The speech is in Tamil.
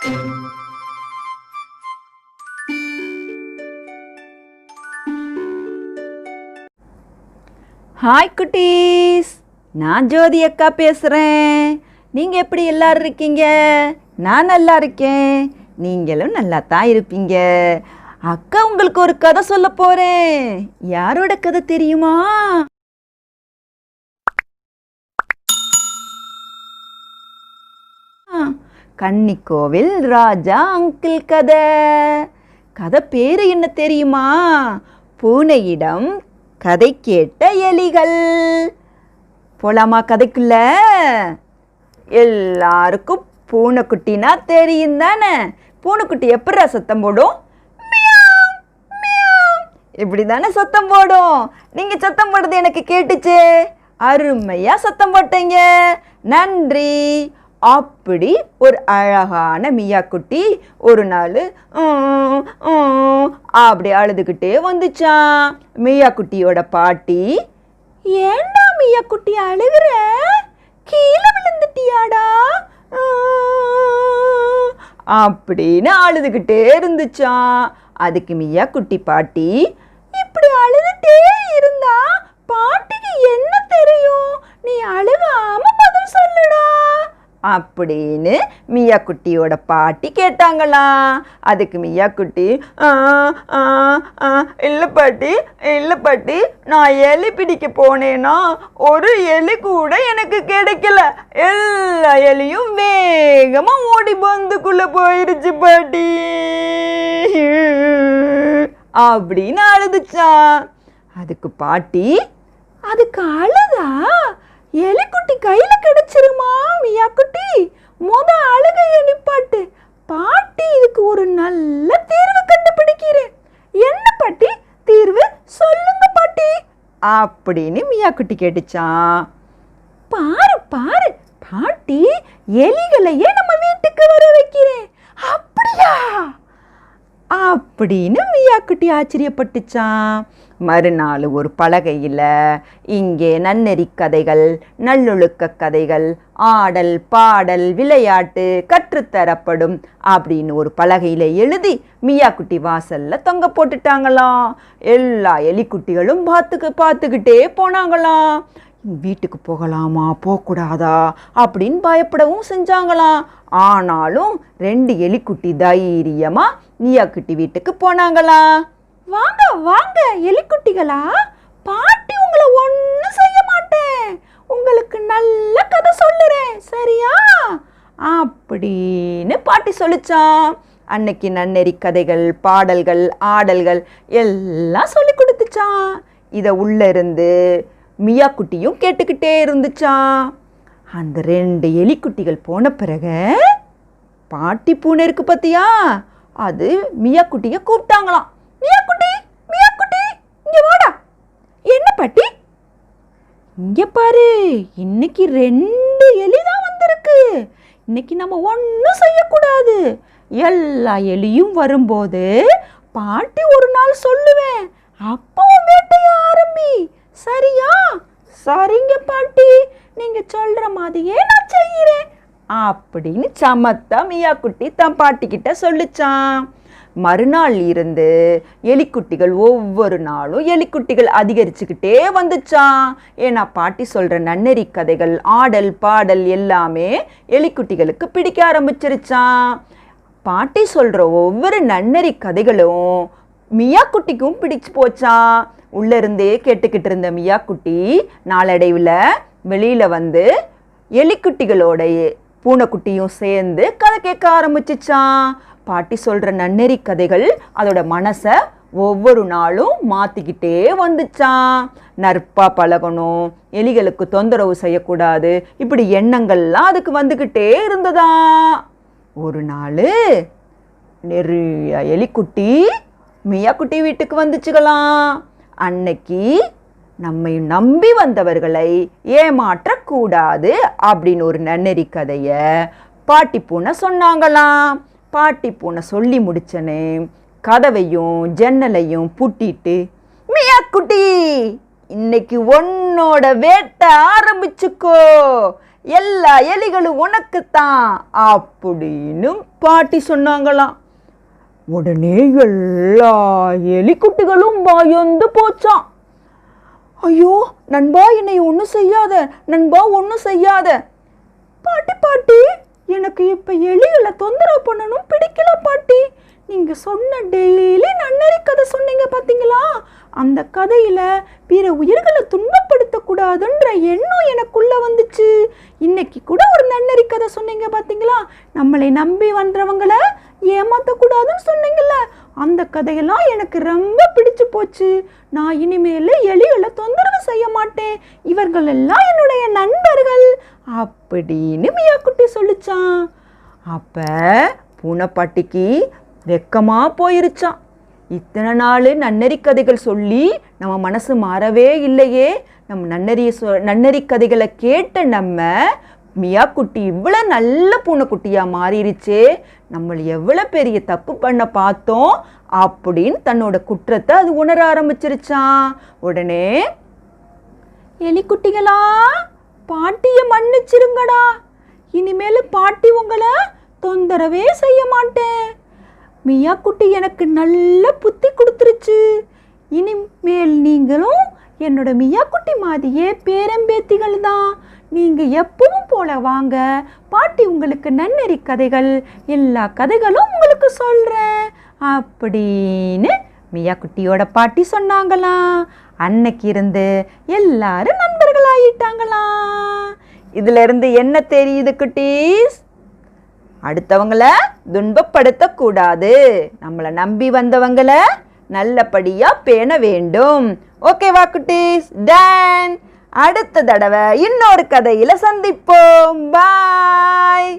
ஹாய் குட்டீஸ், நான் ஜோதி அக்கா பேசுகிறேன். நீங்கள் எப்படி எல்லாரும் இருக்கீங்க? நான் நல்லா இருக்கேன். நீங்களும் நல்லா தான் இருப்பீங்க. அக்கா உங்களுக்கு ஒரு கதை சொல்ல போகிறேன். யாரோட கதை தெரியுமா? கன்னிக்கோவில் ராஜா அங்கிள் கதை. கதை பேரு என்ன தெரியுமா? பூனையிடம் கதை கேட்ட எலிகள். போலாமா கதைக்குள்ள? எல்லாருக்கும் பூனைக்குட்டினா தெரியும் தானே? பூனைக்குட்டி எப்படி சத்தம் போடும்? இப்படி தானே சத்தம் போடும். நீங்கள் சத்தம் போடுறது எனக்கு கேட்டுச்சு. அருமையாக சத்தம் போட்டீங்க, நன்றி. அப்படி ஒரு அழகான மியா குட்டி ஒரு நாள் அப்படி அழுதுகிட்டே வந்துச்சான். மியா குட்டியோட பாட்டி, ஏண்டா மியா குட்டி அழுகுற? கீழே விழுந்துட்டியாடா அப்படின்னு அழுதுகிட்டே இருந்துச்சான். அதுக்கு மியா குட்டி பாட்டி, இப்படி அழுதுட்டே இருந்தா பாட்டிக்கு என்ன தெரியும்? நீ அழுகாம பதில் சொல்லுடா அப்படின்னு மியா குட்டியோட பாட்டி கேட்டாங்களாம். அதுக்கு மியா குட்டி, இல்லை பாட்டி, இல்லை பாட்டி, நான் எலி பிடிக்க போனேன்னா ஒரு எலி கூட எனக்கு கிடைக்கல. எல்லா எலியும் வேகமாக ஓடி பந்துக்குள்ளே போயிடுச்சு பாட்டி அப்படின்னு அழுதுச்சான். அதுக்கு பாட்டி, அதுக்கு அழுதா எலிக்குட்டி கையில கிடைச்சிருமா மியா குட்டி? அழுகைய நிப்பாட்டு. பாட்டி இதுக்கு ஒரு நல்ல தீர்வு கண்டுபிடிக்கிறேன். என்ன பாட்டி தீர்வு? சொல்லுங்க பாட்டி அப்படின்னு மியா குட்டி கேட்டுச்சான். பாரு பாரு பாட்டி, எலிகளையே நம்ம வீட்டுக்கு வர வைக்கிறேன். அப்படியா அப்படின்னு மியா குட்டி ஆச்சரியப்பட்டுச்சான். மறுநாள் ஒரு பலகையில் இங்கே நன்னெறி கதைகள், நல்லொழுக்க கதைகள், ஆடல் பாடல் விளையாட்டு கற்றுத்தரப்படும் அப்படின்னு ஒரு பலகையில் எழுதி மியா குட்டி வாசல்ல தொங்க போட்டுட்டாங்களாம். எல்லா எலிக்குட்டிகளும் பார்த்துக்கிட்டே போனாங்களாம். வீட்டுக்கு போகலாமா போகக்கூடாதா அப்படின்னு பயப்படவும் செஞ்சாங்களாம். ஆனாலும் 2 எலிக்குட்டி தைரியமா மியா குட்டி வீட்டுக்கு போனாங்களாம். வாங்க வாங்க எலிக்குட்டிகளா, பாட்டி உங்களை ஒன்றும் செய்ய மாட்டேன், உங்களுக்கு நல்ல கதை சொல்லுறேன், சரியா அப்படின்னு பாட்டி சொல்லிச்சான். அன்னைக்கு நன்னெறி கதைகள், பாடல்கள், ஆடல்கள் எல்லாம் சொல்லி கொடுத்துச்சான். இதை உள்ள இருந்து மியா குட்டியும் கேட்டுக்கிட்டே இருந்துச்சான். அந்த 2 எலிக்குட்டிகள் போன பிறகு பாட்டி பூனை இருக்கு பார்த்தியா, அது மியா குட்டியை கூப்பிட்டாங்களாம். மியா குட்டி, மியா குட்டி, இங்க வாடா. என்ன பாட்டி? இங்க பாரு, இன்னைக்கு 2 எலி தான் வந்திருக்கு. இன்னைக்கு நம்ம ஒன்றும் செய்யக்கூடாது. எல்லா எலியும் வரும்போது பாட்டி ஒரு நாள் சொல்லுவேன், அப்பவும் வேட்டைய ஆரம்பி, சரியா? சரிங்க பாட்டி, நீங்க சொல்ற மாதிரியே நான் செய்கிறேன் அப்படின்னு சமத்தா மியா குட்டி தன் பாட்டி கிட்ட சொல்லிச்சான். மறுநாள் இருந்து எலிக்குட்டிகள் ஒவ்வொரு நாளும் எலிக்குட்டிகள் அதிகரிச்சுக்கிட்டே வந்துச்சான். ஏன்னா பாட்டி சொல்கிற நன்னெறி கதைகள், ஆடல் பாடல் எல்லாமே எலிக்குட்டிகளுக்கு பிடிக்க ஆரம்பிச்சிருச்சான். பாட்டி சொல்கிற ஒவ்வொரு நன்னெறி கதைகளும் மியா குட்டிக்கும் பிடிச்சு போச்சான். உள்ளிருந்தே கேட்டுக்கிட்டு இருந்த மியா குட்டி நாளடைவில் வெளியில் வந்து எலிக்குட்டிகளோட பூனைக்குட்டியும் சேர்ந்து கதை கேட்க ஆரம்பிச்சிச்சான். பாட்டி சொல்கிற நன்னெறி கதைகள் அதோட மனசை ஒவ்வொரு நாளும் மாற்றிக்கிட்டே வந்துச்சான். நற்பா பழகணும், எலிகளுக்கு தொந்தரவு செய்யக்கூடாது, இப்படி எண்ணங்கள்லாம் அதுக்கு வந்துக்கிட்டே இருந்ததாம். ஒரு நாள் நிறைய எலிக்குட்டி மியா குட்டி வீட்டுக்கு வந்துச்சுக்கலாம். அன்னைக்கு நம்மை நம்பி வந்தவர்களை ஏமாற்றக்கூடாது அப்படின்னு ஒரு நன்னெறி கதையை பாட்டி பூனை சொன்னாங்களாம். பாட்டி பூனை சொல்லி முடிச்சனே கதவையும் ஜன்னலையும் பூட்டிட்டு, மியா குட்டி இன்னைக்கு உன்னோட வேட்டை ஆரம்பிச்சுக்கோ, எல்லா எலிகளும் உனக்குத்தான் அப்படின்னு பாட்டி சொன்னாங்களாம். உடனே எல்லா எலிக்குட்டிகளும் பயந்து போச்சான். ஐயோ நண்பா, என்னை ஒன்றும் செய்யாத நண்பா, ஒன்றும் செய்யாத. பாட்டி பாட்டி, எனக்கு இப்போ எலிகளை தொந்தரவு பண்ணணும் பிடிக்கல பாட்டி. நீங்கள் சொன்ன டெய்லி நன்னறி கதை சொன்னீங்க பார்த்தீங்களா, அந்த கதையில் பிற உயிர்களை துன்பப்படுத்தக்கூடாதுன்ற எண்ணம் எனக்குள்ளே வந்துச்சு. இன்னைக்கு கூட ஒரு நன்னறி கதை சொன்னீங்க பார்த்தீங்களா, நம்மளை நம்பி வந்தவங்களை ஏமாற்றக்கூடாதுன்னு சொன்னீங்கல்ல, அந்த கதையெல்லாம் எனக்கு ரொம்ப பிடிச்சு போச்சு. நான் இனிமேல் எலிகளை தொந்தரவு செய்ய மாட்டேன், இவர்கள் எல்லாம் என்னுடைய நண்பர்கள் அப்படின்னு மியா குட்டி சொல்லிச்சான். அப்போ பூனைப்பாட்டிக்கு வெக்கமாக போயிருச்சான். இத்தனை நாள் நன்னறி கதைகள் சொல்லி நம்ம மனசு மாறவே இல்லையே, நம்ம நன்னறி கதைகளை கேட்ட நம்ம மியா குட்டி இவ்வளோ நல்ல பூனைக்குட்டியாக மாறிடுச்சே, நம்மளை எவ்வளோ பெரிய தப்பு பண்ண பார்த்தோம் அப்படின்னு தன்னோட குற்றத்தை அது உணர ஆரம்பிச்சிருச்சான். உடனே எலிக்குட்டிகளா, பாட்டியை மன்னிச்சிருங்கடா, இனிமேல் பாட்டி உங்களை தொந்தரவே செய்ய மாட்டேன். மியா குட்டி எனக்கு நல்ல புத்தி கொடுத்துருச்சு. இனிமேல் நீங்களும் என்னோட மியா குட்டி மாதிரியே பேரம்பேத்திகள் தான். நீங்கள் எப்பவும் போல வாங்க, பாட்டி உங்களுக்கு நன்னறி கதைகள் எல்லா கதைகளும் உங்களுக்கு சொல்கிறேன் அப்படின்னு மியா குட்டியோட பாட்டி சொன்னாங்களாம். அன்னைக்கு இருந்து எல்லாரும் நண்பர்களாயிட்டாங்களாம். இதுல இருந்து என்ன தெரியுது குட்டீஸ்? அடுத்தவங்களை துன்பப்படுத்தக்கூடாது, நம்மளை நம்பி வந்தவங்களை நல்லபடியா பேண வேண்டும். ஓகேவா குட்டீஸ்? டன். அடுத்த தடவை இன்னொரு கதையில சந்திப்போம். பாய்.